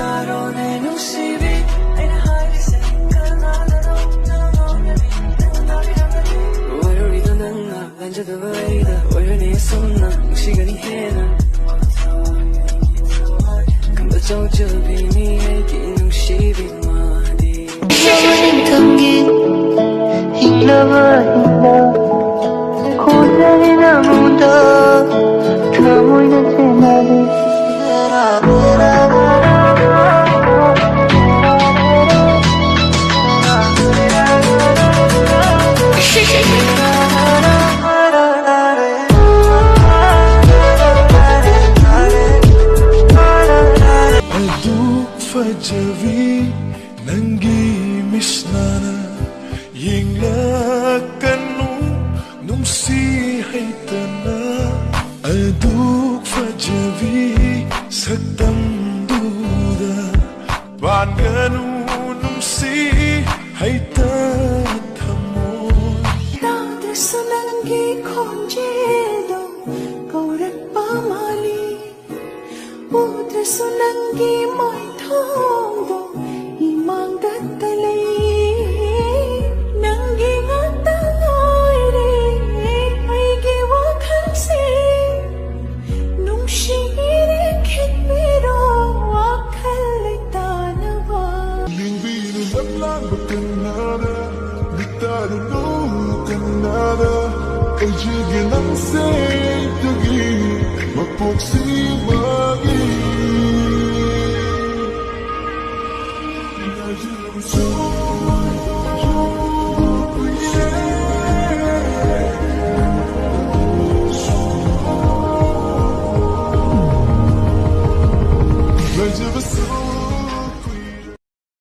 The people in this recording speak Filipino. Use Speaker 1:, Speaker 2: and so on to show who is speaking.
Speaker 1: 따로 내 눈시비 ain't hiding 왜 우리도 난나 난자도 왜이다 왜 내 손나 시간이 해나 금방 저비니 애기 눈시비 마디
Speaker 2: 감기 힘나봐 고단이 나무다 가무이는 제나리
Speaker 3: Fajavi nangimis na yinglakan nung sihay tana aduk fajavi saktam duda banganu nung sihay tatamoy
Speaker 2: 나들 sunangi konjedo kaurat pamali udra sunangi mai thongdo imang datalay nangi ngataloy re ay giwakhansi nung shire kitmiro akalay tanawa
Speaker 3: Lingbinu lamlang bakanada Bitado kanada Ejigin ang saytagi Magpuksimagi Raja Basu